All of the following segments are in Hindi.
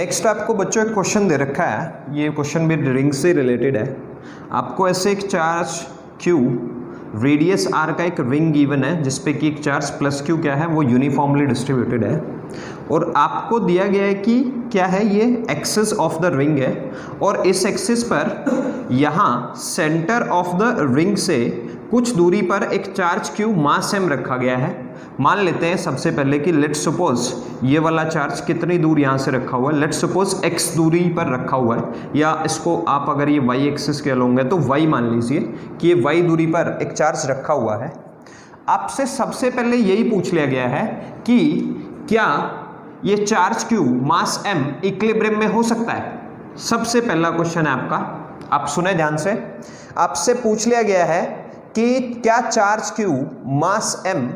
नेक्स्ट आपको बच्चों एक क्वेश्चन दे रखा है, ये क्वेश्चन भी रिंग से रिलेटेड है। आपको ऐसे एक चार्ज Q रेडियस R का एक रिंग गिवन है जिसपे कि एक चार्ज प्लस Q क्या है वो यूनिफॉर्मली डिस्ट्रीब्यूटेड है और आपको दिया गया है कि क्या है ये एक्सिस ऑफ द रिंग है और इस एक्सिस पर यहाँ सेंटर ऑफ द रिंग से कुछ दूरी पर एक चार्ज Q मास m रखा गया है। मान लेते हैं सबसे पहले कि लेट्स सपोज ये वाला चार्ज कितनी दूर यहाँ से रखा हुआ है, लेट्स सपोज x दूरी पर रखा हुआ है, या इसको आप अगर ये y एक्सिस के लोगे तो y मान लीजिए कि ये y दूरी पर एक चार्ज रखा हुआ है। आपसे सबसे पहले यही पूछ लिया गया है कि क्या ये charge Q mass m equilibrium में हो सकता है। सबसे पहला क्वेश्चन है आपका, आप सुने ध्यान से। आपसे पूछ लिया गया है कि क्या चार्ज Q मास m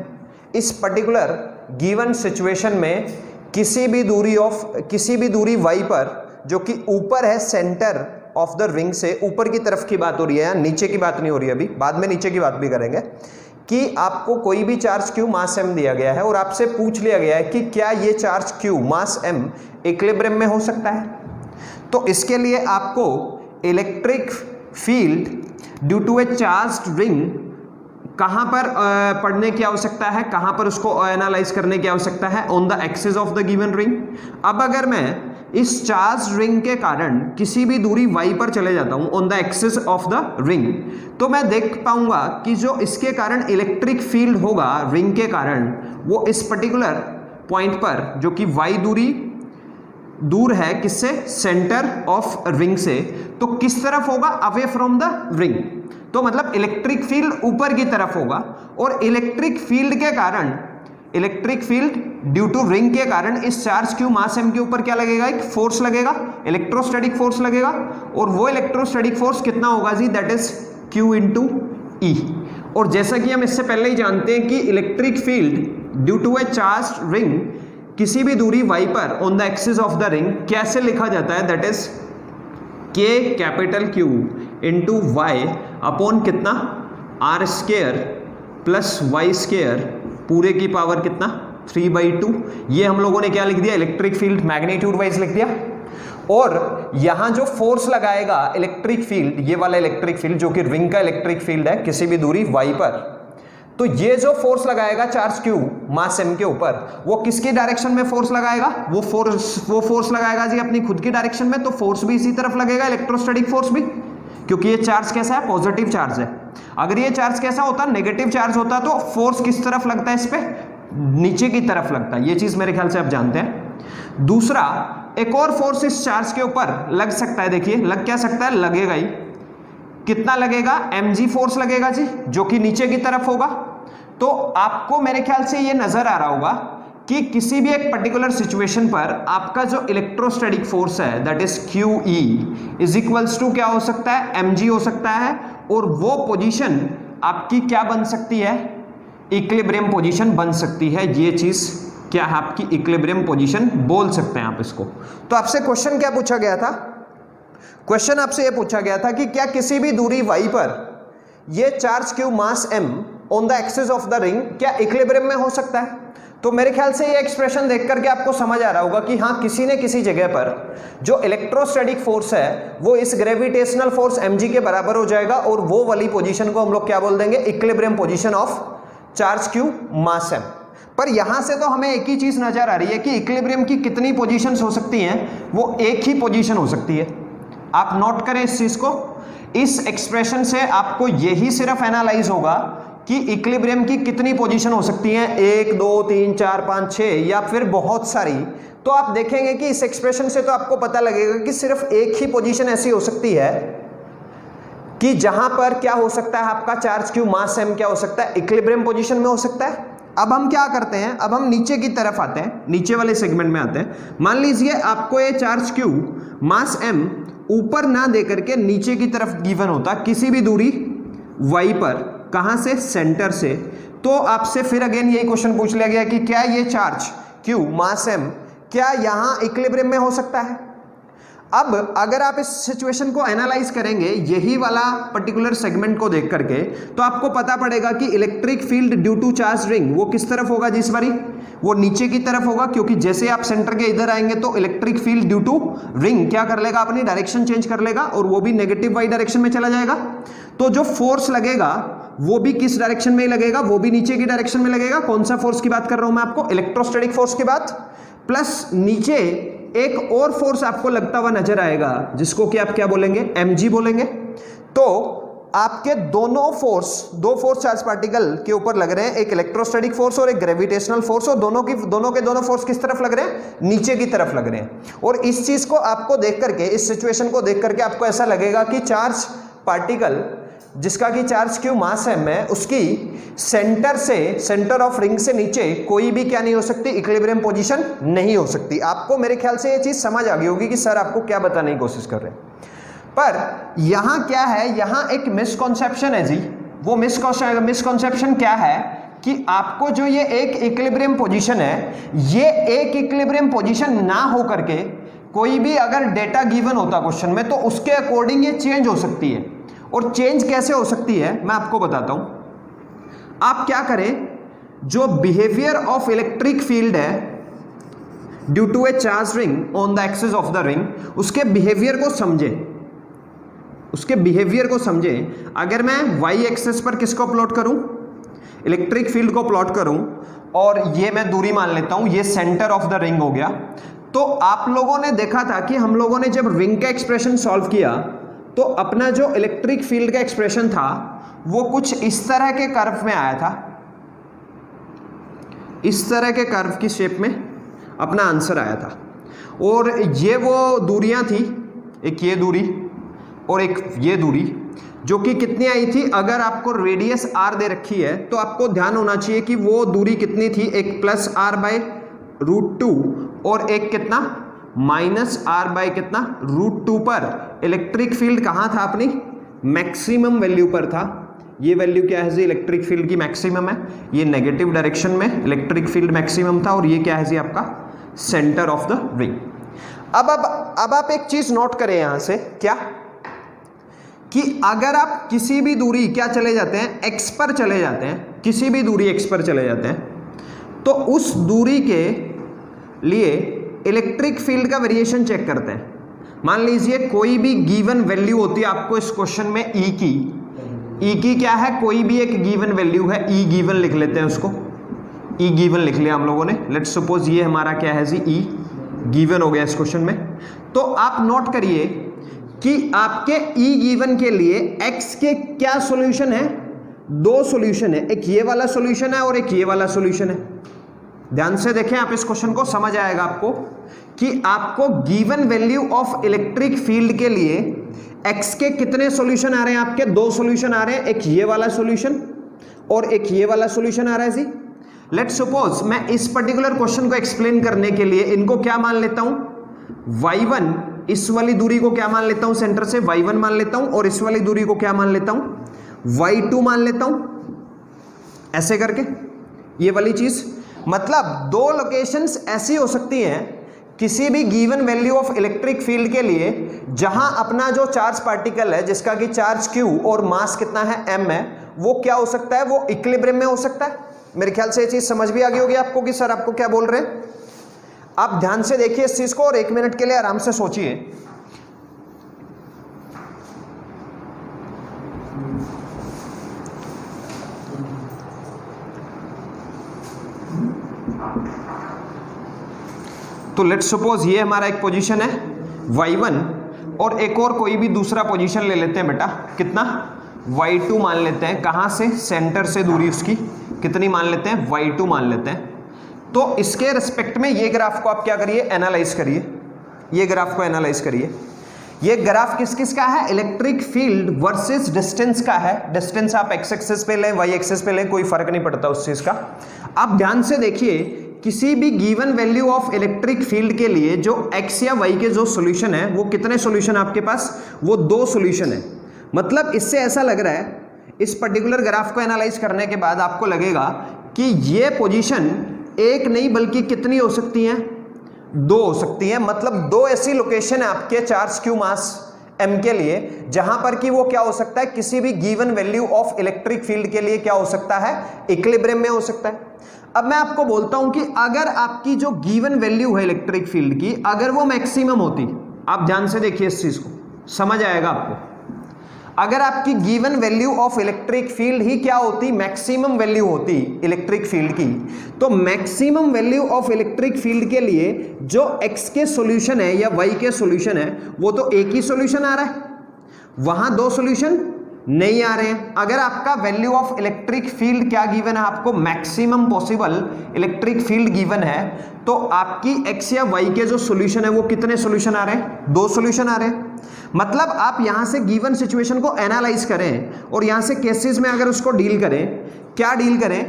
इस पर्टिकुलर गिवन सिचुएशन में किसी भी दूरी y पर जो कि ऊपर है सेंटर ऑफ द रिंग से, ऊपर की तरफ की बात हो रही है, नीचे की बात नहीं हो रही है, अभी बाद में नीचे की बात भी करेंगे, कि आपको कोई भी चार्ज Q मास m दिया गया है और आपसे पूछ लिया गया है कि क्या ये charge Q mass m equilibrium में हो सकता है। तो इसके लिए आपको electric field due to a charged ring कहां पर पढ़ने की आवश्यकता है, कहां पर उसको एनालाइज करने की आवश्यकता है, on the axis of the given ring. अब अगर मैं इस चार्ज रिंग के कारण किसी भी दूरी y पर चले जाता हूं on the axis of the ring, तो मैं देख पाऊंगा कि जो इसके कारण इलेक्ट्रिक फील्ड होगा रिंग के कारण वो इस पर्टिकुलर पॉइंट पर जो कि y दूर है किससे, सेंटर ऑफ रिंग से, तो किस तरफ होगा, अवे फ्रॉम द रिंग। तो मतलब इलेक्ट्रिक फील्ड ऊपर की तरफ होगा और इलेक्ट्रिक फील्ड के कारण, electric field due to ring के कारण इस चार्ज Q मास m के ऊपर क्या लगेगा, एक फोर्स लगेगा, इलेक्ट्रोस्टैटिक फोर्स लगेगा। और वो इलेक्ट्रोस्टैटिक फोर्स कितना होगा जी, that is Q into E। और जैसा कि हम इससे पहले ही जानते हैं कि electric field due to a charge ring किसी भी दूरी y पर on the axis of the ring कैसे लिखा जाता है, that is K capital Q into y upon कितना, R square plus y square पूरे की पावर कितना, 3/2। ये हम लोगों ने क्या लिख दिया, इलेक्ट्रिक फील्ड मैग्नीट्यूड वाइज लिख दिया। और यहां जो फोर्स लगाएगा इलेक्ट्रिक फील्ड, ये वाला इलेक्ट्रिक फील्ड जो कि रिंग का इलेक्ट्रिक फील्ड है किसी भी दूरी y पर, तो ये जो फोर्स लगाएगा चार्ज Q मास m के ऊपर, वो किसकी डायरेक्शन में फोर्स लगाएगा, वो फोर्स लगाएगा जी अपनी खुद की डायरेक्शन में। तो फोर्स भी इसी तरफ लगेगा, इलेक्ट्रोस्टैटिक फोर्स भी, क्योंकि ये चार्ज कैसा है, पॉजिटिव चार्ज है। अगर ये चार्ज कैसा होता, नेगेटिव चार्ज होता, तो फोर्स किस तरफ लगता है, इस पे नीचे की तरफ लगता है। ये चीज मेरे ख्याल से आप जानते हैं। दूसरा, एक और फोर्स इस चार्ज के ऊपर लग सकता है, देखिए लग क्या सकता है, लगेगा ही, कितना लगेगा, mg फोर्स लगेगा जी, जो कि नीचे की तरफ होगा। तो आपको मेरे ख्याल से ये नजर आ रहा होगा कि किसी भी एक पर्टिकुलर सिचुएशन पर आपका जो इलेक्ट्रोस्टैटिक फोर्स है that is QE is equals to क्या हो सकता है, mg हो सकता है। और वो पोजीशन आपकी क्या बन सकती है, इक्विलिब्रियम पोजीशन बन सकती है। ये चीज क्या है आपकी, इक्विलिब्रियम पोजीशन बोल सकते हैं आप इसको। तो आपसे क्वेश्चन क्या पूछा गया था, क्वेश्चन आपसे यह पूछा गया था कि क्या किसी भी दूरी y पर ये charge Q mass m on the axis of the ring क्या इक्विलिब्रियम में हो सकता है। तो मेरे ख्याल से ये एक्सप्रेशन देख करके आपको समझ आ रहा होगा कि हाँ, किसी न किसी जगह पर जो इलेक्ट्रोस्टैटिक फोर्स है वो इस ग्रेविटेशनल फोर्स mg के बराबर हो जाएगा और वो वाली पोजीशन को हम लोग क्या बोल देंगे, equilibrium position of charge Q mass m। पर यहां से तो हमें एक ही चीज नजर आ रही है कि इक्विलिब्रियम की कितनी पोजीशंस हो सकती हैं, वो एक ही पोजीशन हो सकती है। आप नोट करें इस चीज को, इस एक्सप्रेशन से आपको यही सिर्फ एनालाइज होगा कि इक्विलिब्रियम की कितनी पोजीशन हो सकती हैं, 1 2 3 4 5 6 या फिर बहुत सारी। तो आप देखेंगे कि इस एक्सप्रेशन से तो आपको पता लगेगा कि सिर्फ एक ही पोजीशन ऐसी हो सकती है कि जहां पर क्या हो सकता है, आपका चार्ज Q मास m क्या हो सकता है, इक्विलिब्रियम पोजीशन में हो सकता है। अब हम क्या करते हैं, अब हम नीचे की तरफ आते हैं, नीचे वाले सेगमेंट में आते हैं। मान लीजिए आपको ये चार्ज Q मास m ऊपर ना दे करके नीचे की तरफ गिवन होता किसी भी दूरी y पर, कहां से, सेंटर से, तो आपसे फिर अगेन यही क्वेश्चन पूछ लिया गया कि क्या ये चार्ज Q मास m क्या यहां इक्विलिब्रियम में हो सकता है। अब अगर आप इस सिचुएशन को एनालाइज करेंगे यही वाला पर्टिकुलर सेगमेंट को देख करके, तो आपको पता पड़ेगा कि electric field due to charge ring वो किस तरफ होगा जिस बारी, वो नीचे की तरफ होगा, क्योंकि जैसे आप सेंटर के इधर आएंगे तो electric field due to ring क्या कर लेगा, अपनी डायरेक्शन चेंज कर लेगा और वो भी नेगेटिव वाई डायरेक्शन में चला जाएगा। तो जो फोर्स लगेगा वो भी किस डायरेक्शन में लगेगा, वो भी नीचे की डायरेक्शन में लगेगा। कौन सा फोर्स की बात कर रहा हूं मैं आपको, इलेक्ट्रोस्टैटिक फोर्स की बात। प्लस नीचे एक और फोर्स आपको लगता हुआ नजर आएगा जिसको कि आप क्या बोलेंगे, mg बोलेंगे। तो आपके दो फोर्स चार्ज पार्टिकल के ऊपर लग रहे हैं, एक इलेक्ट्रोस्टैटिक फोर्स और एक ग्रेविटेशनल फोर्स, और दोनों के दोनों फोर्स किस तरफ लग रहे हैं, नीचे की तरफ लग रहे हैं। और इस चीज को आपको देख करके, इस सिचुएशन को देख करके आपको ऐसा लगेगा कि चार्ज पार्टिकल जिसका कि चार्ज क्यू मास m है, उसकी सेंटर ऑफ रिंग से नीचे कोई भी क्या नहीं हो सकती, इक्विलिब्रियम पोजीशन नहीं हो सकती। आपको मेरे ख्याल से ये चीज समझ आ गई होगी कि सर आपको क्या बताने की कोशिश कर रहे हैं। पर यहां क्या है, यहां एक मिसकॉन्सेप्शन है जी। वो मिसकॉन्सेप्शन क्या है कि आपको जो ये एक इक्विलिब्रियम पोजीशन है, ये एक इक्विलिब्रियम पोजीशन ना हो करके कोई भी अगर डेटा गिवन होता क्वेश्चन में तो उसके अकॉर्डिंग ये चेंज हो सकती है। और चेंज कैसे हो सकती है मैं आपको बताता हूं। आप क्या करें, जो बिहेवियर ऑफ इलेक्ट्रिक फील्ड है due to a charge ring on the axis of the ring, उसके बिहेवियर को समझें। अगर मैं वाई एक्सिस पर किसको प्लॉट करूं, इलेक्ट्रिक फील्ड को प्लॉट करूं, और ये मैं दूरी मान लेता हूं, ये सेंटर ऑफ द रिंग हो गया। तो आप लोगों ने देखा था कि हम लोगों ने जब रिंग का एक्सप्रेशन सॉल्व किया तो अपना जो इलेक्ट्रिक फील्ड का एक्सप्रेशन था वो कुछ इस तरह के कर्व में आया था, इस तरह के कर्व की शेप में अपना आंसर आया था। और ये वो दूरियां थी, एक ये दूरी और एक ये दूरी, जो कि कितनी आई थी, अगर आपको रेडियस r दे रखी है तो आपको ध्यान होना चाहिए कि वो दूरी कितनी थी, एक प्लस r बाय रूट 2 और एक कितना माइनस r बाय कितना रूट 2 पर इलेक्ट्रिक फील्ड कहाँ था, अपनी मैक्सिमम वैल्यू पर था। ये वैल्यू क्या है जी, इलेक्ट्रिक फील्ड की मैक्सिमम है। ये नेगेटिव डायरेक्शन में इलेक्ट्रिक फील्ड मैक्सिमम था, और ये क्या है जी आपका सेंटर ऑफ द रिंग। अब आप एक चीज नोट करें यहां से, क्या कि अगर आप किसी भी दूरी क्या चले जाते हैं, x पर चले जाते हैं, किसी भी दूरी x पर चले जाते हैं, तो उस दूरी के लिए इलेक्ट्रिक फील्ड का वेरिएशन चेक करते हैं। मान लीजिए कोई भी गिवन वैल्यू होती है आपको इस क्वेश्चन में E की क्या है, कोई भी एक गिवन वैल्यू है, E गिवन लिख लेते हैं उसको, E गिवन लिख लिया हम लोगों ने। लेट्स सपोज ये हमारा क्या है जी, E गिवन हो गया इस क्वेश्चन में। तो आप नोट करिए कि आपके E गिवन के लिए x के क्या सॉल्यूशन है, दो सॉल्यूशन है, एक ये वाला सॉल्यूशन है और एक ये वाला सॉल्यूशन है। ध्यान से देखें आप इस क्वेश्चन को, समझ आएगा आपको कि आपको given value of electric field के लिए x के कितने सॉल्यूशन आ रहे हैं, आपके दो सॉल्यूशन आ रहे हैं, एक ये वाला सॉल्यूशन और एक ये वाला सॉल्यूशन आ रहा है जी। लेट्स सपोज मैं इस पर्टिकुलर क्वेश्चन को एक्सप्लेन करने के लिए इनको क्या मान लेता हूं, y1, इस वाली दूरी को क्या मान लेता हूं, सेंटर से y1 मान लेता हूं, और इस वाली दूरी को क्या मान लेता हूं, y2 मान लेता हूं, ऐसे करके ये वाली चीज। मतलब दो लोकेशंस ऐसी हो सकती हैं किसी भी given value of electric field के लिए, जहां अपना जो चार्ज पार्टिकल है जिसका कि चार्ज q और मास कितना है m है, वो क्या हो सकता है, वो इक्विलिब्रियम में हो सकता है। मेरे ख्याल से ये चीज समझ भी आ गई होगी आपको कि सर आपको क्या बोल रहे हैं। आप ध्यान से देखिए इस चीज को और 1 मिनट के लिए आराम से सोचिए। तो लेट्स सपोज ये हमारा एक पोजीशन है y1, और एक और कोई भी दूसरा पोजीशन ले लेते हैं बेटा, कितना y2 मान लेते हैं। कहां से, सेंटर से दूरी उसकी कितनी मान लेते हैं, y2 मान लेते हैं। तो इसके रिस्पेक्ट में ये ग्राफ को आप क्या करिए, एनालाइज करिए, ये ग्राफ को एनालाइज करिए। ये ग्राफ किस किस का है, इलेक्ट्रिक फील्ड वर्सेस डिस्टेंस का है। डिस्टेंस आप x एक्सिस पे लें, y एक्सिस पे लें, कोई फर्क नहीं पड़ता उस चीज का। आप ध्यान से देखिए किसी भी given value of electric field के लिए जो x या y के जो सॉल्यूशन है, वो कितने सॉल्यूशन आपके पास, वो दो सॉल्यूशन है। मतलब इससे ऐसा लग रहा है, इस पर्टिकुलर ग्राफ को एनालाइज करने के बाद आपको लगेगा कि ये पोजीशन एक नहीं बल्कि कितनी हो सकती हैं, दो हो सकती है, मतलब दो ऐसी लोकेशन है आपके चार्ज क्यू मास m के लिए जहां पर कि वो क्या हो सकता है, किसी भी given value of electric field के लिए क्या हो सकता है, इक्विलिब्रियम में हो सकता है। अब मैं आपको बोलता हूं कि अगर आपकी जो गिवन वैल्यू है इलेक्ट्रिक फील्ड की, अगर वो मैक्सिमम होती, आप ध्यान से देखिए इस चीज को, समझ आएगा आपको। अगर आपकी given value of electric field ही क्या होती, मैक्सिमम वैल्यू होती इलेक्ट्रिक फील्ड की, तो maximum value of electric field के लिए जो x के सॉल्यूशन है या y के सॉल्यूशन है, वो तो एक ही सॉल्यूशन आ रहा है, वहां दो सॉल्यूशन नहीं आ रहे हैं। अगर आपका वैल्यू ऑफ इलेक्ट्रिक फील्ड क्या गिवन है, आपको maximum possible electric field given है, तो आपकी x या y के जो सॉल्यूशन है वो कितने सॉल्यूशन आ रहे हैं, दो सॉल्यूशन आ रहे हैं। मतलब आप यहां से गिवन सिचुएशन को एनालाइज करें और यहां से केसेस में अगर उसको डील करें, क्या डील करें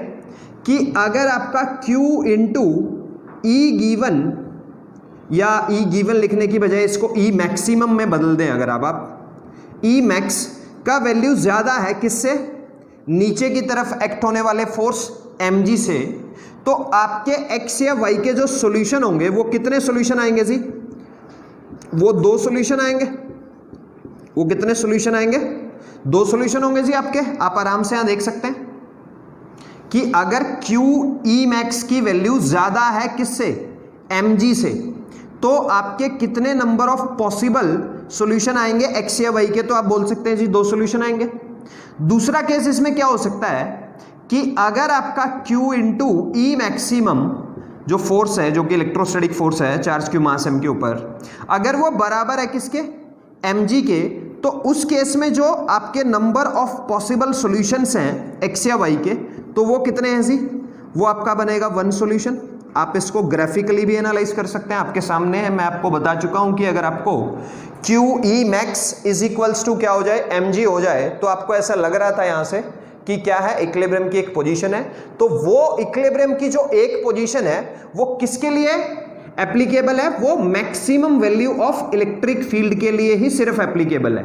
कि अगर आपका Q इंटू ई गिवन, या ई गिवन लिखने की बजाय इसको ई मैक्सिमम में बदल दें, अगर आप ई मैक्स का वैल्यू ज्यादा है किससे, नीचे की तरफ एक्ट होने वाले फोर्स mg से, तो आपके x या y के जो सॉल्यूशन होंगे वो कितने सॉल्यूशन आएंगे जी, वो दो सॉल्यूशन आएंगे। वो कितने सॉल्यूशन आएंगे, दो सॉल्यूशन होंगे जी आपके। आप आराम से यहां देख सकते हैं कि अगर Q E मैक्स की वैल्यू ज्यादा है किससे, mg से, तो आपके कितने नंबर ऑफ पॉसिबल सॉल्यूशन आएंगे x या y के, तो आप बोल सकते हैं जी दो सॉल्यूशन आएंगे। दूसरा केस इसमें क्या हो सकता है कि अगर आपका Q इंटू ई मैक्सिमम जो फोर्स है, जो कि इलेक्ट्रोस्टैटिक फोर्स है चार्ज क्यू मास m के ऊपर, अगर वो बराबर है किसके, mg के, तो उस केस में जो आपके नंबर ऑफ पॉसिबल सॉल्यूशंस हैं x या y के, तो वो कितने हैं जी, वो आपका बनेगा वन सॉल्यूशन। आप इसको ग्राफिकली भी एनालाइज कर सकते हैं, आपके सामने है। मैं आपको बता चुका हूं कि अगर आपको Q E max is equals to क्या हो जाए, mg हो जाए, तो आपको ऐसा लग रहा था यहां से कि क्या है, इक्विलिब्रियम की एक पोजीशन है। तो वो इक्विलिब्रियम की जो एक पोजीशन है वो किसके लिए एप्लीकेबल है, वो maximum value of electric field के लिए ही सिर्फ एप्लीकेबल है।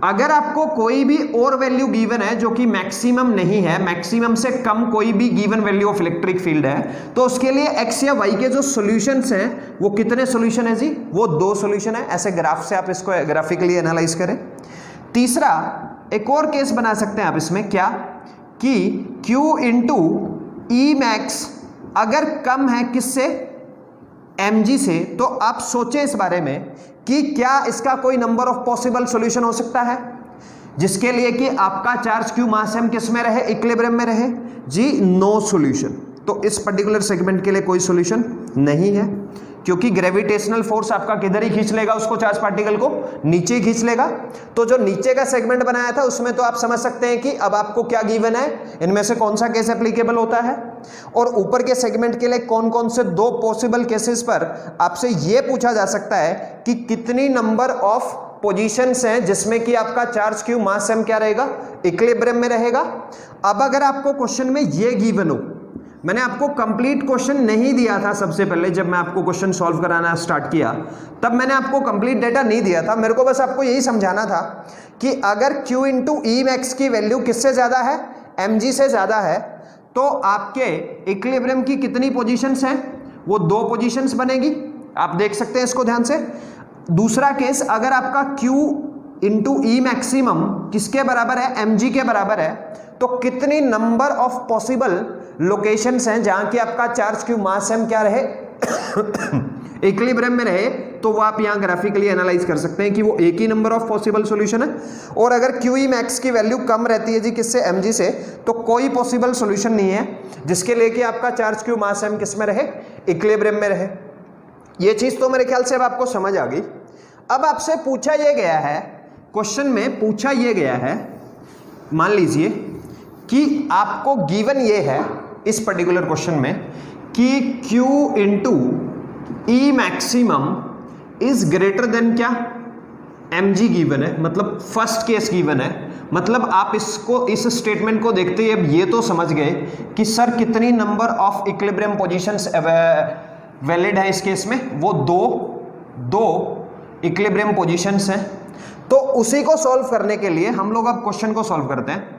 अगर आपको कोई भी और वैल्यू गिवन है जो कि मैक्सिमम नहीं है, मैक्सिमम से कम कोई भी given value of electric field है, तो उसके लिए x या y के जो सॉल्यूशंस हैं वो कितने सॉल्यूशन है जी, वो दो सॉल्यूशन है। ऐसे ग्राफ से आप इसको ग्राफिकली एनालाइज करें। तीसरा एक और केस बना सकते हैं आप इसमें, क्या कि Q इंटू ई मैक्स अगर कम है किससे, mg से, तो आप सोचें इस बारे में कि क्या इसका कोई नंबर ऑफ पॉसिबल सॉल्यूशन हो सकता है जिसके लिए कि आपका चार्ज क्यू मास m किस में रहे, इक्विलिब्रियम में रहे जी, नो सॉल्यूशन। तो इस पर्टिकुलर सेगमेंट के लिए कोई सॉल्यूशन नहीं है, क्योंकि ग्रेविटेशनल फोर्स आपका किधर ही खींच लेगा उसको, चार्ज पार्टिकल को नीचे ही खींच लेगा। तो जो नीचे का सेगमेंट बनाया था उसमें तो आप समझ सकते हैं कि अब आपको क्या गिवन है, इनमें से कौन सा केस एप्लीकेबल होता है, और ऊपर के सेगमेंट के लिए कौन कौन से दो पॉसिबल केसेस पर आपसे यह पूछा जा सकता है कि कितनी नंबर ऑफ पोजीशंस हैं जिसमें कि आपका चार्ज क्यू मास m क्या रहेगा, इक्विलिब्रियम में रहेगा। अब अगर आपको क्वेश्चन में ये गिवन हो, मैंने आपको कंप्लीट क्वेश्चन नहीं दिया था सबसे पहले, जब मैं आपको क्वेश्चन सॉल्व कराना स्टार्ट किया तब मैंने आपको कंप्लीट डेटा नहीं दिया था। मेरे को बस आपको यही समझाना था कि अगर Q इंटू ई मैक्स की वैल्यू किससे ज्यादा है, mg से ज्यादा है, तो आपके इक्विलिब्रियम की कितनी पोजीशंस हैं, वो दो पोजीशंस बनेगी। आप देख सकते हैं इसको ध्यान से। दूसरा केस, अगर आपका Q इंटू ई मैक्सिमम किसके बराबर है, mg के बराबर है, तो कितनी नंबर ऑफ पॉसिबल लोकेशंस हैं जहां की आपका चार्ज क्यू मास m क्या रहे, इक्विलिब्रियम में रहे, तो वो आप यहां ग्राफिकली एनालाइज कर सकते हैं कि वो एक ही नंबर ऑफ पॉसिबल सॉल्यूशन है। और अगर क्यू ई मैक्स की वैल्यू कम रहती है जी किससे, mg से, तो कोई पॉसिबल सॉल्यूशन नहीं है जिसके लिए कि आपका चार्ज क्यू मास m किस में रहे, इक्विलिब्रियम में रहे। ये चीज तो मेरे ख्याल से अब आपको समझ आ गई। अब आपसे पूछा यह गया है, क्वेश्चन में पूछा यह गया है, मान लीजिए कि आपको गिवन ये है इस पर्टिकुलर क्वेश्चन में कि Q into E maximum is greater than क्या, mg गिवन है, मतलब फर्स्ट केस गिवन है। मतलब आप इसको, इस स्टेटमेंट को देखते ही अब ये तो समझ गए कि सर कितनी number of equilibrium positions valid है इस केस में, वो दो इक्विलिब्रियम पोजीशंस हैं। तो उसी को सॉल्व करने के लिए हम लोग अब क्वेश्चन को सॉल्व करते हैं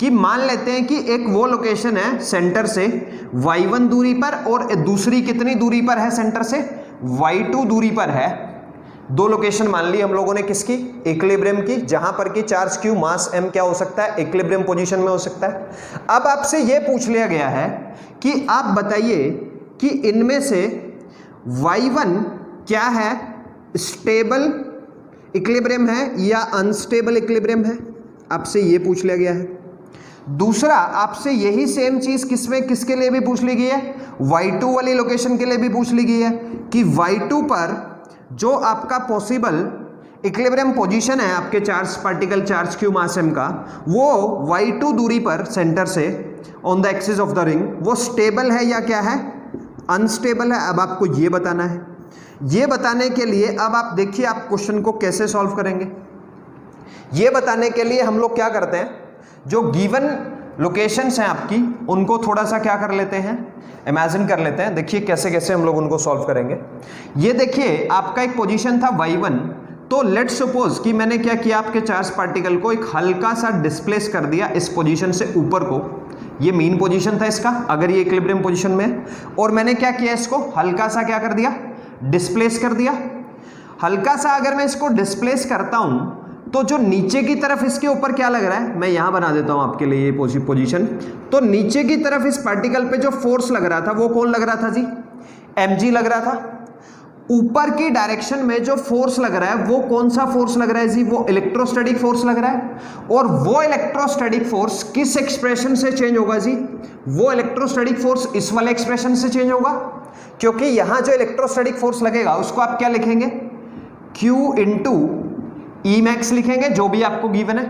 कि मान लेते हैं कि एक वो लोकेशन है सेंटर से y1 दूरी पर और दूसरी कितनी दूरी पर है सेंटर से, y2 दूरी पर है, दो लोकेशन मान ली हम लोगों ने किसकी, इक्विलिब्रियम की, जहां पर कि चार्ज q मास m क्या हो सकता है, इक्विलिब्रियम पोजीशन में हो सकता है। अब आपसे यह पूछ लिया गया है कि आप बताइए कि इनमें से y1 क्या है, स्टेबल इक्विलिब्रियम है या अनस्टेबल इक्विलिब्रियम है, आपसे यह पूछ लिया गया है। दूसरा आपसे यही सेम चीज किसके लिए भी पूछ ली गई है, y2 वाली लोकेशन के लिए भी पूछ ली गई है कि y2 पर जो आपका पॉसिबल इक्विलिब्रियम पोजीशन है आपके charge particle charge q mass m का, वो y2 दूरी पर सेंटर से on the axis of the ring वो स्टेबल है या क्या है, अनस्टेबल है। अब आपको ये बताना है। ये बताने के लिए अब आप देखिए आप क्वेश्चन को कैसे सॉल्व करेंगे। ये बताने के लिए हम लोग क्या करते हैं, जो गिवन लोकेशंस हैं आपकी उनको थोड़ा सा क्या कर लेते हैं, इमेजिन कर लेते हैं। देखिए कैसे कैसे हम लोग उनको सॉल्व करेंगे। ये देखिए आपका एक पोजीशन था y1, तो लेट्स सपोज कि मैंने क्या किया, आपके चार्ज पार्टिकल को एक हल्का सा डिस्प्लेस कर दिया इस पोजीशन से ऊपर को। ये मीन पोजीशन था इसका, अगर ये इक्विलिब्रियम पोजीशन में है, और मैंने क्या किया, इसको हल्का सा क्या कर दिया, डिस्प्लेस कर दिया। हल्का सा अगर मैं इसको डिस्प्लेस करता हूं तो जो नीचे की तरफ इसके ऊपर क्या लग रहा है, मैं यहां बना देता हूं आपके लिए ये पोजीशन। तो नीचे की तरफ इस पार्टिकल पे जो फोर्स लग रहा था वो कौन लग रहा था जी, mg लग रहा था। ऊपर की डायरेक्शन में जो फोर्स लग रहा है वो कौन सा फोर्स लग रहा है जी, वो इलेक्ट्रोस्टैटिक फोर्स लग रहा है। और वो इलेक्ट्रोस्टैटिक फोर्स किस एक्सप्रेशन से चेंज होगा जी, वो इलेक्ट्रोस्टैटिक फोर्स इस वाले एक्सप्रेशन से चेंज होगा, क्योंकि यहां जो इलेक्ट्रोस्टैटिक फोर्स लगेगा उसको आप क्या लिखेंगे, Q इंटू ई मैक्स लिखेंगे, जो भी आपको गिवन है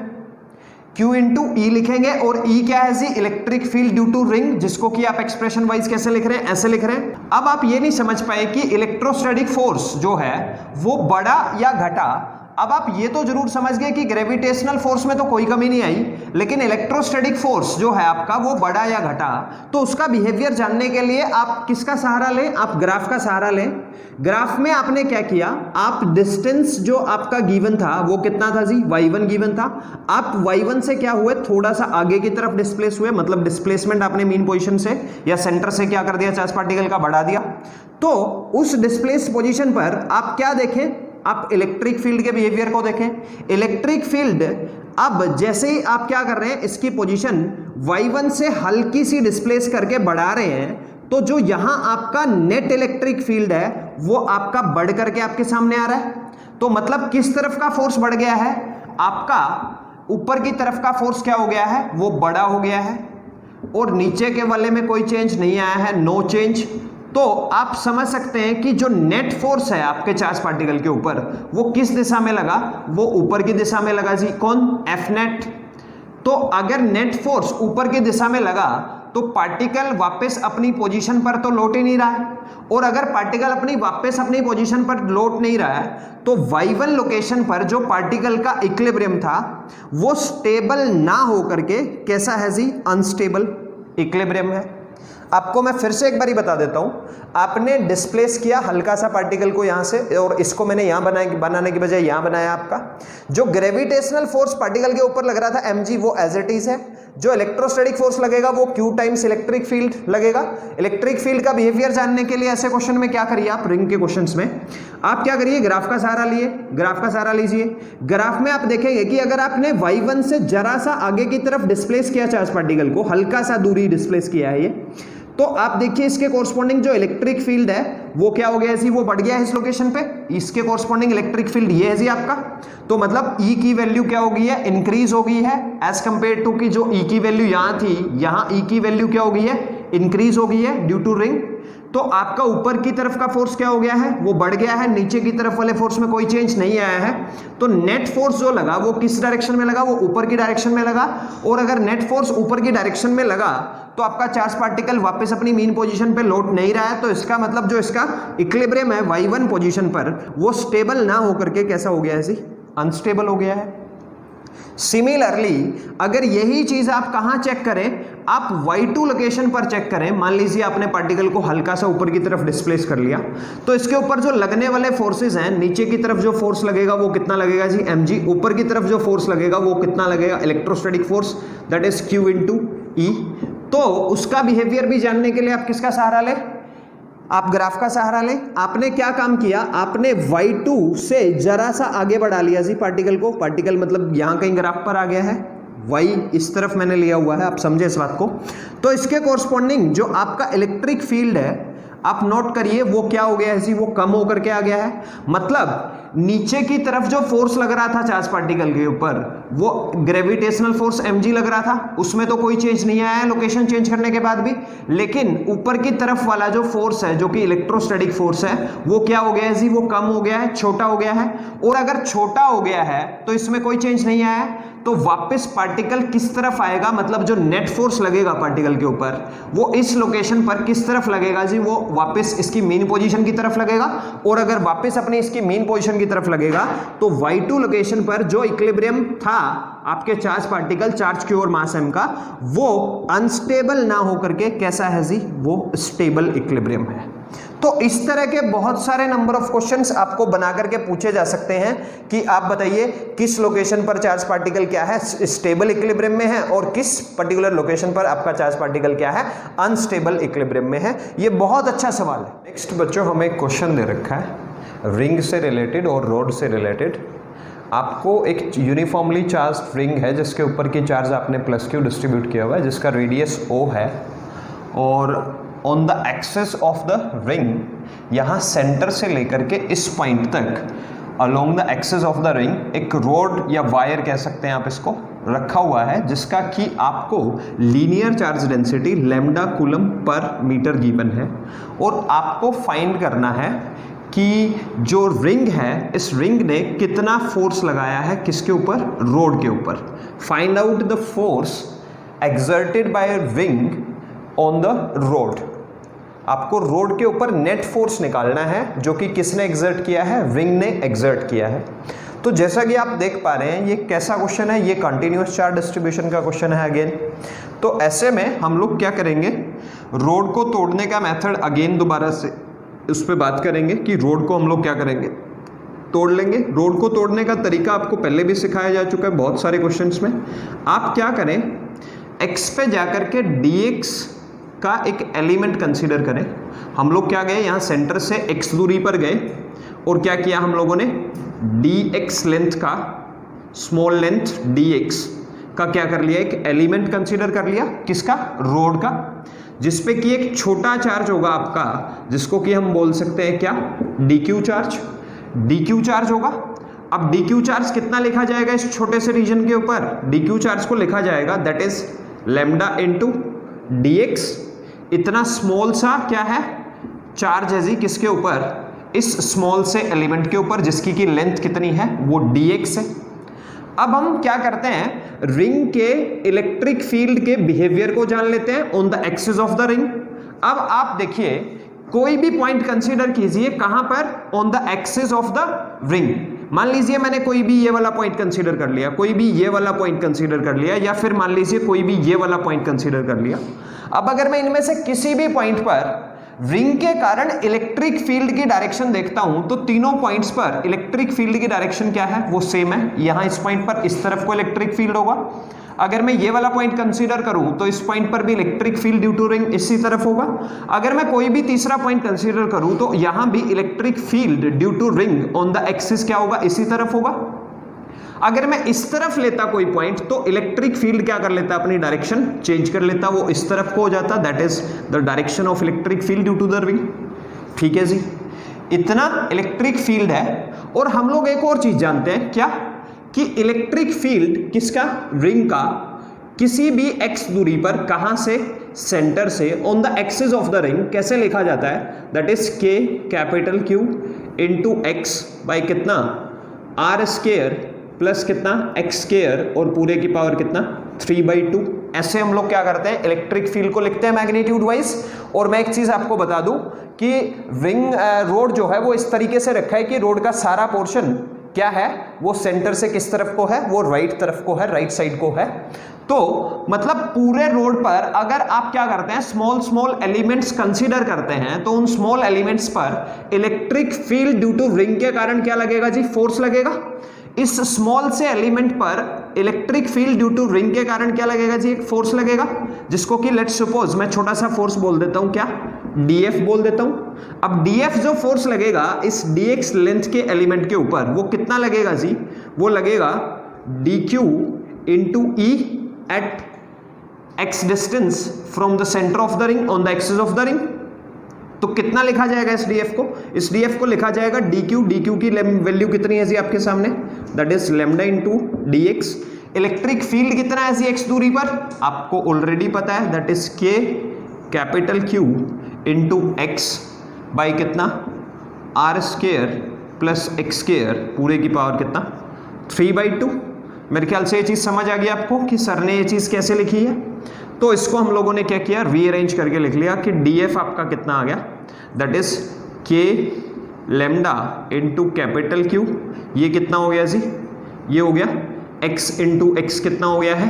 Q इंटू ई लिखेंगे। और E क्या है जी, electric field due to ring, जिसको कि आप एक्सप्रेशन वाइज कैसे लिख रहे हैं, ऐसे लिख रहे हैं। अब आप ये नहीं समझ पाए कि इलेक्ट्रोस्टैटिक फोर्स जो है वो बढ़ा या घटा। अब आप ये तो जरूर समझ गए कि ग्रेविटेशनल फोर्स में तो कोई कमी नहीं आई, लेकिन इलेक्ट्रोस्टैटिक फोर्स जो है आपका वो बढ़ा या घटा। तो उसका बिहेवियर जानने के लिए आप किसका सहारा लें, आप ग्राफ का सहारा लें। ग्राफ में आपने क्या किया, आप डिस्टेंस जो आपका गिवन था वो कितना था जी, y1 गिवन था। आप y1 से क्या हुए, थोड़ा सा आगे की तरफ डिस्प्लेस हुए, मतलब डिस्प्लेसमेंट आपने मीन पोजीशन से या सेंटर से क्या कर दिया, चार्ज पार्टिकल का बढ़ा दिया। तो उस डिस्प्लेस पोजीशन पर आप क्या देखें, आप इलेक्ट्रिक फील्ड के बिहेवियर को देखें। इलेक्ट्रिक फील्ड अब जैसे ही आप क्या कर रहे हैं, इसकी पोजीशन y1 से हल्की सी डिस्प्लेस करके बढ़ा रहे हैं, तो जो यहां आपका नेट इलेक्ट्रिक फील्ड है वो आपका बढ़ करके आपके सामने आ रहा है। तो मतलब किस तरफ का फोर्स बढ़ गया है, आपका ऊपर की तरफ का फोर्स क्या हो गया है, वो बड़ा हो गया है। और नीचे के वाले में कोई चेंज नहीं आया है, नो चेंज। तो आप समझ सकते हैं कि जो नेट फोर्स है आपके चार्ज पार्टिकल के ऊपर वो किस दिशा में लगा, वो ऊपर की दिशा में लगा जी, कौन, एफ नेट। तो अगर नेट फोर्स ऊपर की दिशा में लगा तो पार्टिकल वापस अपनी पोजीशन पर तो लौट ही नहीं रहा है। और अगर पार्टिकल वापस अपनी पोजीशन पर लौट नहीं रहा है तो y1 लोकेशन पर जो पार्टिकल का इक्विलिब्रियम था वो स्टेबल ना हो करके कैसा है जी, अनस्टेबल इक्विलिब्रियम है। आपको मैं फिर से एक बार ही बता देता हूं, आपने डिस्प्लेस किया हल्का सा पार्टिकल को यहां से, और इसको मैंने यहां बनाने की बजाय यहां बनाया। आपका जो ग्रेविटेशनल फोर्स पार्टिकल के ऊपर लग रहा था mg वो एज इट इज है। जो इलेक्ट्रोस्टैटिक फोर्स लगेगा वो q टाइम्स इलेक्ट्रिक फील्ड लगेगा। इलेक्ट्रिक फील्ड का बिहेवियर जानने के लिए ऐसे क्वेश्चन में क्या करिए, आप रिंग के क्वेश्चंस में आप क्या करिए, ग्राफ का सहारा लिए, ग्राफ का सहारा लीजिए। ग्राफ में आप देखेंगे कि अगर आपने y1 से जरा सा आगे की तरफ डिस्प्लेस किया चार्ज पार्टिकल को, हल्का सा दूरी डिस्प्लेस किया है ये, तो आप देखिए इसके कोरस्पॉन्डिंग जो इलेक्ट्रिक फील्ड है वो क्या हो गया जी, वो बढ़ गया है इस लोकेशन पे। इसके कोरस्पॉन्डिंग इलेक्ट्रिक फील्ड ये है जी आपका। तो मतलब E की वैल्यू क्या हो गई है, इंक्रीज हो गई है एज कंपेयर टू कि जो E की वैल्यू यहां थी, यहां E की वैल्यू क्या हो गई है, इंक्रीज हो गई है ड्यू टू रिंग। तो आपका ऊपर की तरफ का फोर्स क्या हो गया है, वो बढ़ गया है, नीचे की तरफ वाले फोर्स में कोई चेंज नहीं आया है। तो नेट फोर्स जो लगा वो किस डायरेक्शन में लगा, वो ऊपर की डायरेक्शन में लगा। और अगर नेट फोर्स ऊपर की डायरेक्शन में लगा तो आपका चार्ज पार्टिकल वापस अपनी मीन पोजीशन पे लौट नहीं रहा है। तो इसका मतलब जो इसका इक्विलिब्रियम है y1 पोजीशन पर वो स्टेबल ना होकर के कैसा हो गया है जी, अनस्टेबल हो गया है। सिमिलरली अगर यही चीज आप कहां चेक करें, आप y2 लोकेशन पर चेक करें। मान लीजिए आपने पार्टिकल को हल्का सा ऊपर की तरफ डिस्प्लेस कर लिया, तो इसके ऊपर जो लगने वाले फोर्सेस हैं, नीचे की तरफ जो फोर्स लगेगा वो कितना लगेगा जी, mg। ऊपर की तरफ जो फोर्स लगेगा वो कितना लगेगा, electrostatic force, that is q into E. तो उसका बिहेवियर भी जानने के लिए आप किसका सहारा लें, आप ग्राफ का सहारा लें। आपने क्या काम किया, आपने y2 से जरा सा आगे बढ़ा लिया जी पार्टिकल को। पार्टिकल मतलब यहां कहीं ग्राफ पर आ गया है, y इस तरफ मैंने लिया हुआ है, आप समझे इस बात को। तो इसके कोरस्पॉन्डिंग जो आपका इलेक्ट्रिक फील्ड है, आप नोट करिए वो क्या हो गया है जी, वो कम होकर के आ गया है। मतलब नीचे की तरफ जो फोर्स लग रहा था चार्ज पार्टिकल के ऊपर, वो ग्रेविटेशनल फोर्स mg लग रहा था, उसमें तो कोई चेंज नहीं आया है लोकेशन चेंज करने के बाद भी। लेकिन ऊपर की तरफ वाला जो फोर्स है, जो कि इलेक्ट्रोस्टैटिक फोर्स है, वो क्या हो गया है जी, वो कम हो गया है, छोटा हो गया है। और अगर छोटा हो गया है तो इसमें कोई चेंज नहीं आया है, तो वापस पार्टिकल किस तरफ आएगा, मतलब जो नेट फोर्स लगेगा पार्टिकल के ऊपर, वो इस लोकेशन पर किस तरफ लगेगा जी, वो वापस इसकी मेन पोजीशन की तरफ लगेगा। और अगर वापस अपने इसकी मेन पोजीशन की तरफ लगेगा तो y2 लोकेशन पर जो इक्विलिब्रियम था आपके चार्ज पार्टिकल, चार्ज q और मास m का, वो अनस्टेबल ना होकर के कैसा है जी, वो स्टेबल इक्विलिब्रियम है। तो इस तरह के बहुत सारे नंबर ऑफ क्वेश्चंस आपको बना करके पूछे जा सकते हैं कि आप बताइए किस लोकेशन पर चार्ज पार्टिकल क्या है, स्टेबल इक्विलिब्रियम में है, और किस पर्टिकुलर लोकेशन पर आपका चार्ज पार्टिकल क्या है, अनस्टेबल इक्विलिब्रियम में है। ये बहुत अच्छा सवाल है। नेक्स्ट बच्चों, हमें एक क्वेश्चन दे रखा है रिंग से रिलेटेड और रोड से रिलेटेड। आपको एक यूनिफॉर्मली चार्ज रिंग है जिसके ऊपर की चार्ज आपने +q डिस्ट्रीब्यूट किया हुआ है, जिसका रेडियस o है, और on the axis of the ring यहाँ सेंटर से लेकर के इस पॉइंट तक along the axis of the ring एक रोड या वायर कह सकते हैं आप इसको, रखा हुआ है, जिसका कि आपको linear charge density lambda coulomb पर मीटर गिवन है। और आपको फाइंड करना है कि जो रिंग है, इस रिंग ने कितना फोर्स लगाया है किसके ऊपर, रोड के ऊपर। Find out the force exerted by ring on the road. आपको रोड के ऊपर नेट फोर्स निकालना है जो कि किसने एग्जर्ट किया है, रिंग ने एग्जर्ट किया है। तो जैसा कि आप देख पा रहे हैं ये कैसा क्वेश्चन है, ये कंटिन्यूअस चार्ज डिस्ट्रीब्यूशन का क्वेश्चन है अगेन। तो ऐसे में हम लोग क्या करेंगे, रोड को तोड़ने का मेथड अगेन दोबारा से उस पर बात करेंगे कि रोड को हम लोग क्या करेंगे, तोड़ लेंगे। रोड को तोड़ने का तरीका आपको पहले भी सिखाया जा चुका है बहुत सारे क्वेश्चंस में। आप क्या करें, x पे जाकर के dx का एक एलिमेंट कंसीडर करें। हम लोग क्या गए, यहाँ सेंटर से x दूरी पर गए और क्या किया हम लोगों ने, dx लेंथ का, स्मॉल लेंथ dx का क्या कर लिया, एक एलिमेंट कंसीडर कर लिया, किसका, रोड का, जिसपे कि एक छोटा चार्ज होगा आपका, जिसको कि हम बोल सकते हैं क्या, dq चार्ज। dq चार्ज होगा। अब dq चार्ज कितना लिखा जाएगा इस छोटे से रीजन के ऊपर, dq चार्ज को लिखा जाएगा that is lambda into dx। इतना स्मॉल सा क्या है, चार्ज है जी, किसके ऊपर, इस स्मॉल से एलिमेंट के ऊपर, जिसकी की लेंथ कितनी है, वो dx है। अब हम क्या करते हैं, रिंग के इलेक्ट्रिक फील्ड के बिहेवियर को जान लेते हैं on the axis of the ring. अब आप देखिए कोई भी पॉइंट कंसीडर कीजिए, कहां पर, on the axis of the ring. मान लीजिए मैंने कोई भी ये वाला पॉइंट कंसीडर कर लिया, कोई भी ये वाला पॉइंट कंसीडर कर लिया, या फिर मान लीजिए कोई भी ये वाला पॉइंट कंसीडर कर लिया। अब अगर मैं इनमें से किसी भी पॉइंट पर रिंग के कारण इलेक्ट्रिक फील्ड की डायरेक्शन देखता हूं, तो तीनों पॉइंट्स पर इलेक्ट्रिक फील्ड की डायरेक्शन क्या है, वो सेम है। यहां इस पॉइंट पर इस तरफ को इलेक्ट्रिक फील्ड होगा। अगर मैं ये वाला पॉइंट कंसीडर करूं तो इस पॉइंट पर भी electric field due to ring इसी तरफ होगा। अगर मैं कोई भी तीसरा पॉइंट कंसीडर करूं तो यहां भी electric field due to ring on the axis क्या होगा, इसी तरफ होगा। अगर मैं इस तरफ लेता कोई पॉइंट तो इलेक्ट्रिक फील्ड क्या कर लेता, अपनी डायरेक्शन चेंज कर लेता, वो इस तरफ को हो जाता, that is the direction of electric field due to the ring. ठीक है जी, इतना इलेक्ट्रिक फील्ड है। और हम लोग एक और चीज जानते हैं क्या, कि इलेक्ट्रिक फील्ड किसका, रिंग का, किसी भी x दूरी पर, कहां से, सेंटर से, on the axis of the ring कैसे लिखा जाता है, that is k capital Q into x by कितना, r स्क्वायर प्लस कितना, x स्क्वायर, और पूरे की पावर कितना, 3/2। ऐसे हम लोग क्या करते हैं, इलेक्ट्रिक फील्ड को लिखते हैं मैग्नीट्यूड वाइज। और मैं एक चीज आपको बता दूं कि रिंग रोड जो है वो इस तरीके से रखा है कि रोड का सारा पोर्शन क्या है, वो सेंटर से किस तरफ को है, वो राइट तरफ को है, राइट साइड को है। तो मतलब पूरे रोड पर अगर आप क्या करते हैं, स्मॉल स्मॉल एलिमेंट्स कंसीडर करते हैं, तो उन स्मॉल एलिमेंट्स पर electric field due to ring के कारण क्या लगेगा जी, फोर्स लगेगा। इस स्मॉल से एलिमेंट पर electric field due to ring के कारण क्या लगेगा जी, एक फोर्स लगेगा, जिसको कि लेट्स सपोज मैं छोटा सा फोर्स बोल देता हूं, क्या df बोल देता हूं। अब df जो फोर्स लगेगा इस dx लेंथ के एलिमेंट के ऊपर, वो कितना लगेगा जी, वो लगेगा dq into E at x distance from the centre of the ring on the axis of the ring. तो कितना लिखा जाएगा इस df को, इस df को लिखा जाएगा dq की वैल्यू कितनी है जी आपके सामने, that is lambda into dx। Electric field कितना है जी x दूरी पर, आपको ऑलरेडी पता है, that is k capital Q into x by कितना r square plus x square पूरे की पावर कितना 3/2। मेरे ख्याल से ये चीज़ समझ आ गई आपको कि सर ने ये चीज़ कैसे लिखी है। तो इसको हम लोगों ने क्या किया, रीअरेंज करके लिख लिया कि df आपका कितना आ गया, that is k lambda into capital Q, ये कितना हो गया जी, ये हो गया x इंटू एक्स कितना हो गया है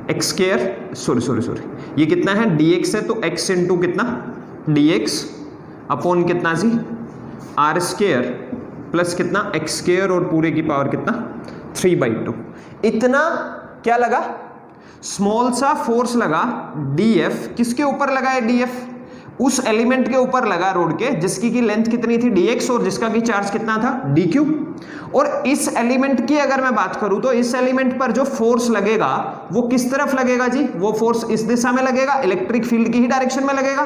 एक्स स्क्वायर, सॉरी ये कितना है dx है, तो x इंटू कितना dx अपॉन कितना जी r स्क्वायर प्लस कितना x स्क्वायर और पूरे की पावर कितना 3/2। इतना क्या लगा, स्मॉल सा फोर्स लगा df, किसके ऊपर लगा है df, उस एलिमेंट के ऊपर लगा रोड के, जिसकी की लेंथ कितनी थी dx और जिसका की चार्ज कितना था dq। और इस एलिमेंट की अगर मैं बात करूं तो इस एलिमेंट पर जो फोर्स लगेगा वो किस तरफ लगेगा जी, वो फोर्स इस दिशा में लगेगा, इलेक्ट्रिक फील्ड की ही डायरेक्शन में लगेगा।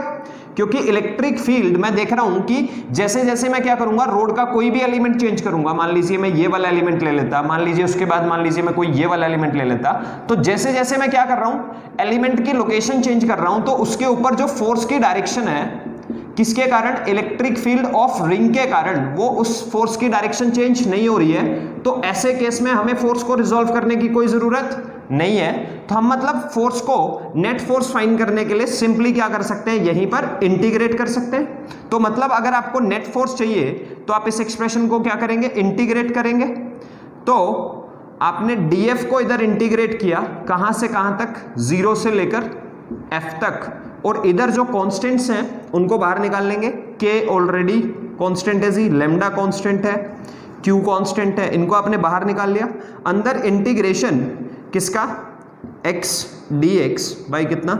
क्योंकि इलेक्ट्रिक फील्ड मैं देख रहा हूं कि जैसे जैसे मैं क्या करूंगा, रोड का कोई भी एलिमेंट चेंज करूंगा, मान लीजिए मैं ये वाला एलिमेंट ले लेता, मान लीजिए उसके बाद मान लीजिए मैं कोई ये वाला एलिमेंट ले लेता, तो जैसे जैसे मैं क्या कर रहा हूं, एलिमेंट की लोकेशन चेंज कर रहा हूं, तो उसके ऊपर जो फोर्स की डायरेक्शन है, किसके कारण, इलेक्ट्रिक फील्ड ऑफ रिंग के कारण, वो उस फोर्स की डायरेक्शन चेंज नहीं हो रही है। तो ऐसे केस में हमें फोर्स को रिजॉल्व करने की कोई जरूरत नहीं है। तो हम मतलब फोर्स को, नेट फोर्स फाइंड करने के लिए सिंपली क्या कर सकते हैं, यहीं पर इंटीग्रेट कर सकते हैं। तो मतलब अगर आपको नेट फोर्स चाहिए तो आप इस एक्सप्रेशन को क्या करेंगे, इंटीग्रेट करेंगे। तो आपने df को इधर इंटीग्रेट किया, कहां से कहां तक, 0 से लेकर f तक, और इधर जो कांस्टेंट्स हैं उनको बाहर निकाल लेंगे। k ऑलरेडी कांस्टेंट है जी, लैम्डा कांस्टेंट है, q कांस्टेंट है, इनको आपने बाहर निकाल लिया। अंदर इंटीग्रेशन किसका, x dx बाई कितना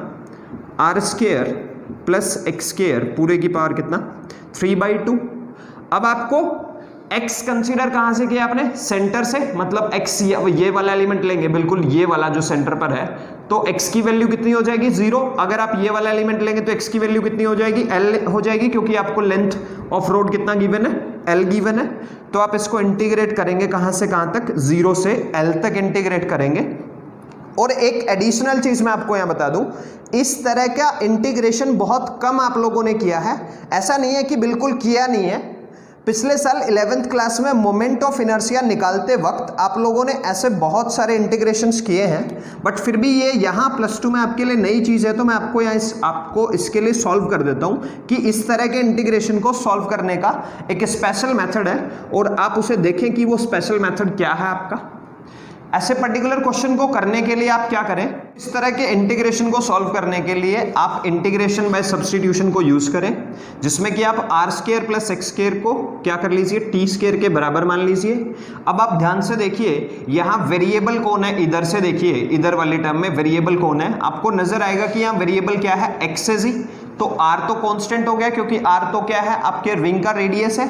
r square plus x square पूरे की पावर कितना 3/2। अब आपको x कंसीडर कहां से किया आपने, सेंटर से, मतलब x ये वाला एलिमेंट लेंगे, बिल्कुल ये वाला जो सेंटर पर है, तो x की वैल्यू कितनी हो जाएगी 0। अगर आप ये वाला एलिमेंट लेंगे तो x की वैल्यू कितनी हो जाएगी, l हो जाएगी, क्योंकि आपको लेंथ ऑफ रोड कितना गिवन है, l गिवन है। तो आप इसको इंटीग्रेट करेंगे कहां से कहां तक, 0 से l तक इंटीग्रेट करेंगे। और एक एडिशनल चीज मैं आपको यहां बता दूं, इस तरह का इंटीग्रेशन बहुत कम आप लोगों ने किया है, ऐसा नहीं है कि बिल्कुल किया नहीं है। पिछले साल 11th क्लास में मोमेंट ऑफ इनर्शिया निकालते वक्त आप लोगों ने ऐसे बहुत सारे इंटीग्रेशंस किए हैं, बट फिर भी ये यहाँ +2 में आपके लिए नई चीज़ है, तो मैं आपको यहाँ आपको इसके लिए सॉल्व कर देता हूँ कि इस तरह के इंटीग्रेशन को सॉल्व करने का एक स्पेशल मेथड है, और आप उसे देखें कि वो स्पेशल मेथड क्या है आपका। ऐसे पर्टिकुलर क्वेश्चन को करने के लिए आप क्या करें, इस तरह के इंटीग्रेशन को सॉल्व करने के लिए आप इंटीग्रेशन बाय सब्स्टिट्यूशन को यूज करें, जिसमें कि आप r square plus x square को क्या कर लीजिए, t स्क्वायर के बराबर मान लीजिए। अब आप ध्यान से देखिए, यहाँ वेरिएबल कौन है, इधर से देखिए, इधर वाली टर्म में वेरिएबल कौन है, आपको नजर आएगा कि यहाँ वेरिएबल क्या है, x है जी। तो r तो कांस्टेंट हो गया, क्योंकि r तो क्या है, आपके रिंग का रेडियस है,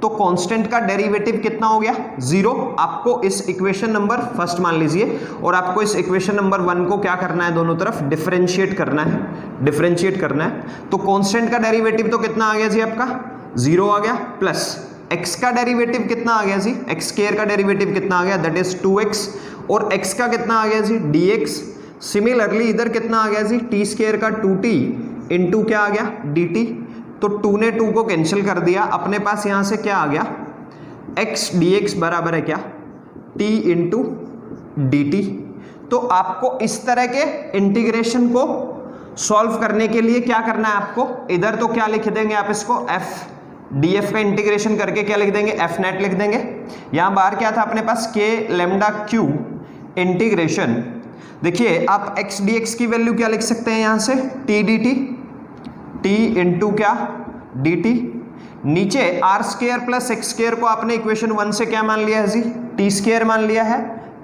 तो कांस्टेंट का डेरिवेटिव कितना हो गया 0। आपको इस इक्वेशन नंबर फर्स्ट मान लीजिए, और आपको इस इक्वेशन नंबर 1 को क्या करना है, दोनों तरफ डिफरेंशिएट करना है, डिफरेंशिएट करना है। तो कांस्टेंट का डेरिवेटिव तो कितना आ गया जी आपका 0 आ गया, प्लस x का डेरिवेटिव कितना आ गया जी, x स्क्वायर का डेरिवेटिव कितना आ गया, दैट इज 2x, और x का कितना आ गया जी dx। सिमिलरली इधर कितना आ गया जी, t स्क्वायर का 2t इंटू क्या आ गया dt। तो 2 ने 2 को कैंसिल कर दिया, अपने पास यहां से क्या आ गया, x dx बराबर है क्या, t इंटू dt। तो आपको इस तरह के इंटीग्रेशन को सॉल्व करने के लिए क्या करना है आपको, इधर तो क्या लिख देंगे आप, इसको f df का इंटीग्रेशन करके क्या लिख देंगे, f नेट लिख देंगे। यहां बाहर क्या था अपने पास, k लैम्डा q इंटीग्रेशन। देखिए आप x dx की वैल्यू क्या लिख सकते हैं, यहां से t dt, t इंटू क्या dt, नीचे r square plus x square को आपने इक्वेशन 1 से क्या मान लिया है जी, t स्क्वायर मान लिया है,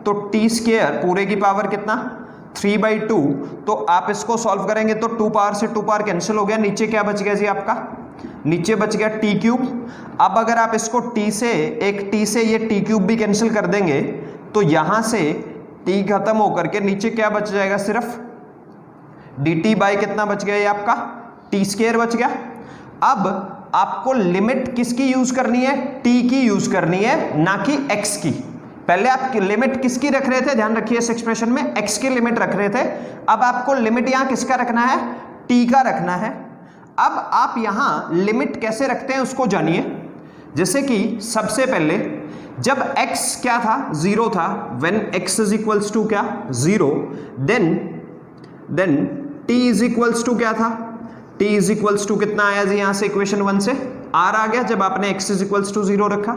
तो टी स्क्वायर पूरे की पावर कितना 3/2, तो आप इसको सॉल्व करेंगे तो 2 पावर से 2 पावर कैंसिल हो गया, नीचे क्या बच गया जी आपका, नीचे बच गया टी क्यूब। अब अगर आप इसको टी से ये टी क्यूब भी कैंसिल कर देंगे तो यहां से टी खत्म होकर के नीचे क्या बच जाएगा, सिर्फ dt बाय कितना बच गया, ये आपका टी स्क्वायर बच गया। अब आपको लिमिट किसकी यूज करनी है, t की यूज करनी है, ना कि x की। पहले आप लिमिट किसकी रख रहे थे, ध्यान रखिए इस एक्सप्रेशन में x की लिमिट रख रहे थे, अब आपको लिमिट यहां किसका रखना है, t का रखना है। अब आप यहां लिमिट कैसे रखते हैं उसको जानिए। जैसे कि सबसे पहले जब x क्या था, 0 था, when x is equals to क्या 0, then t is equals to क्या था, t इज इक्वल्स टू कितना आया जी, यहां से इक्वेशन 1 से r आ गया जब आपने x इज इक्वल्स टू 0 रखा।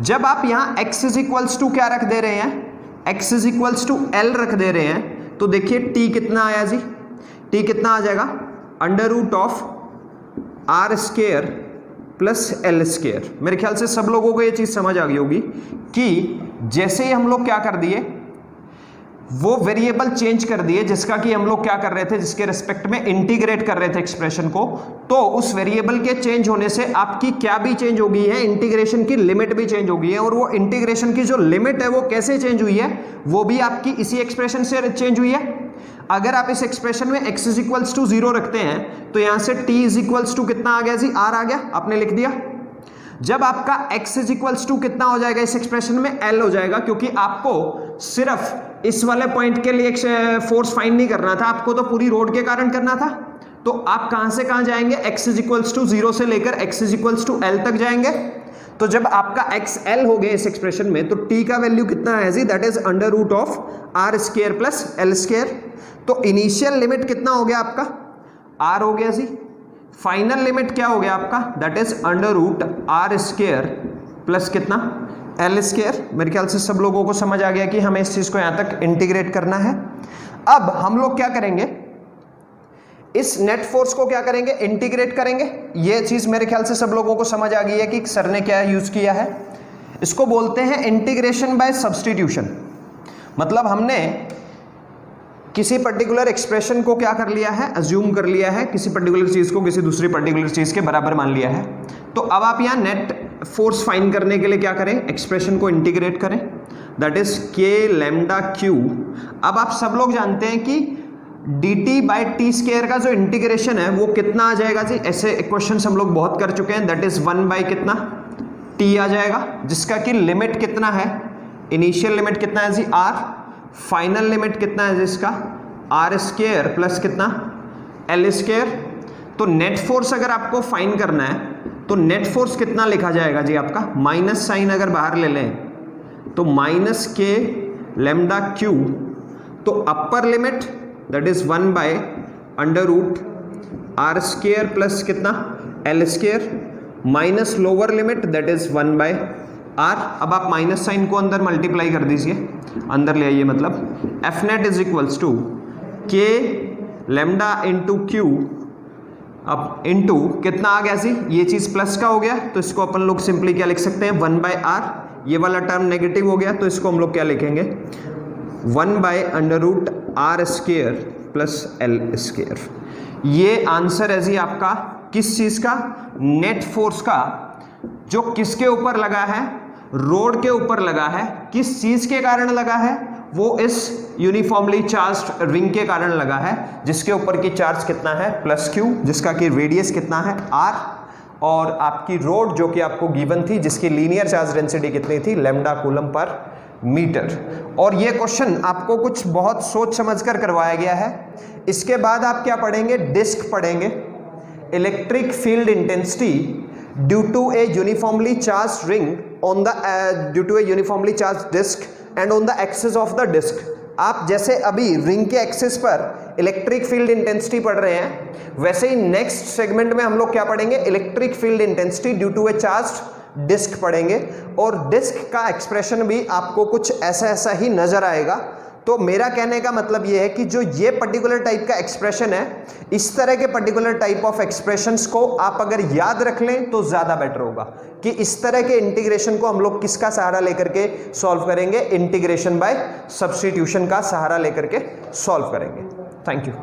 जब आप यहां x इज इक्वल्स टू क्या रख दे रहे हैं, x is equals to l रख दे रहे हैं, तो देखिए t कितना आया जी, t कितना आ जाएगा, under root of r square plus l square. मेरे ख्याल से सब लोगों को ये चीज समझ आ गई होगी कि जैसे ही हम लोग क्या कर दिए, वो वेरिएबल चेंज कर दिए जिसका कि हम लोग क्या कर रहे थे, जिसके रिस्पेक्ट में इंटीग्रेट कर रहे थे एक्सप्रेशन को, तो उस वेरिएबल के चेंज होने से आपकी क्या भी चेंज हो गई है, इंटीग्रेशन की लिमिट भी चेंज हो गई है। और वो इंटीग्रेशन की जो लिमिट है वो कैसे चेंज हुई है, वो भी आपकी इसी एक्सप्रेशन से चेंज हुई है। अगर आप इस एक्सप्रेशन में x इज इक्वल्स टू 0 रखते हैं तो यहां से t इज इक्वल्स टू कितना आ गया जी, r आ गया, आपने लिख दिया। जब आपका x इज इक्वल्स टू कितना हो जाएगा इस एक्सप्रेशन में, l हो जाएगा, क्योंकि आपको सिर्फ इस वाले पॉइंट के लिए फोर्स फाइंड नहीं करना था, आपको तो पूरी रोड के कारण करना था। तो आप कहां से कहां जाएंगे, x इज इक्वल्स टू 0 से लेकर x is equals to l तक जाएंगे। तो जब आपका x l हो गया इस एक्सप्रेशन में, तो t का वैल्यू कितना है जी, that is under root of r square plus l square. तो इनिशियल लिमिट कितना हो गया आपका, r हो गया जी, फाइनल लिमिट क्या हो गया आपका, that is under root r square plus कितना l स्क्वायर। मेरे ख्याल से सब लोगों को समझ आ गया कि हमें इस चीज को यहां तक इंटीग्रेट करना है। अब हम लोग क्या करेंगे, इस नेट फोर्स को क्या करेंगे, इंटीग्रेट करेंगे। ये चीज मेरे ख्याल से सब लोगों को समझ आ गई है कि सर ने क्या यूज किया है, इसको बोलते हैं इंटीग्रेशन बाय सब्स्टिट्यूशन। मतलब हमने किसी पर्टिकुलर एक्सप्रेशन को क्या कर लिया है, अज्यूम कर लिया है, किसी पर्टिकुलर चीज को किसी दूसरी पर्टिकुलर चीज के बराबर मान लिया है। तो अब आप यहाँ नेट फोर्स फाइंड करने के लिए क्या करें, एक्सप्रेशन को इंटीग्रेट करें, that is k lambda q। अब आप सब लोग जानते हैं कि dt बाई टी स्क्वायर का जो इंटीग्रेशन है वो कितना आ जाएगा जी, ऐसे क्वेश्चन हम लोग बहुत कर चुके हैं, दैट इज 1 बाई कितना t आ जाएगा, जिसका कि लिमिट कितना है, इनिशियल लिमिट कितना है जी r, फाइनल लिमिट कितना है जिसका r स्क्वायर प्लस कितना l स्क्वायर। तो नेट फोर्स अगर आपको फाइंड करना है तो नेट फोर्स कितना लिखा जाएगा जी आपका, माइनस साइन अगर बाहर ले लें तो माइनस k लैम्डा q, तो upper limit that is 1 by under root r square plus कितना l square minus lower limit that is 1 by r। अब आप माइनस साइन को अंदर मल्टीप्लाई कर दीजिए, अंदर ले आइए, मतलब F net is equals to k lambda into Q, अब इंटू कितना आ गया जी, ये चीज प्लस का हो गया तो इसको अपन लोग सिंपली क्या लिख सकते हैं, 1 बाय r। ये वाला टर्म नेगेटिव हो गया तो इसको हम लोग क्या लिखेंगे, 1 by under root r square plus l square. ये आंसर है जी आपका किस चीज का, नेट फोर्स का, जो किसके ऊपर लगा है, रोड के ऊपर लगा है। किस चीज के कारण लगा है, वो इस यूनिफॉर्मली चार्ज्ड रिंग के कारण लगा है, जिसके ऊपर की चार्ज कितना है प्लस q, जिसका कि रेडियस कितना है r, और आपकी रोड जो कि आपको गिवन थी जिसकी लीनियर चार्ज डेंसिटी कितनी थी, लैम्डा कूलम पर मीटर। और ये क्वेश्चन आपको कुछ बहुत सोच समझ कर करवाया गया है। इसके बाद आप क्या पढ़ेंगे, डिस्क पढ़ेंगे, electric field intensity due to a uniformly charged ring on the due to a uniformly charged disc and on the axis of the disc. आप जैसे अभी रिंग के एक्सिस पर इलेक्ट्रिक फील्ड इंटेंसिटी पढ़ रहे हैं, वैसे ही नेक्स्ट सेगमेंट में हम लोग क्या पढ़ेंगे, electric field intensity due to a charged disc पढ़ेंगे। और डिस्क का एक्सप्रेशन भी आपको कुछ ऐसा ऐसा ही नजर आएगा। तो मेरा कहने का मतलब ये है कि जो ये पर्टिकुलर टाइप का एक्सप्रेशन है, इस तरह के पर्टिकुलर टाइप ऑफ एक्सप्रेशंस को आप अगर याद रख लें तो ज्यादा बेटर होगा कि इस तरह के इंटीग्रेशन को हम लोग किसका सहारा लेकर के सॉल्व करेंगे, इंटीग्रेशन बाय सब्स्टिट्यूशन का सहारा लेकर के सॉल्व करेंगे। Thank you.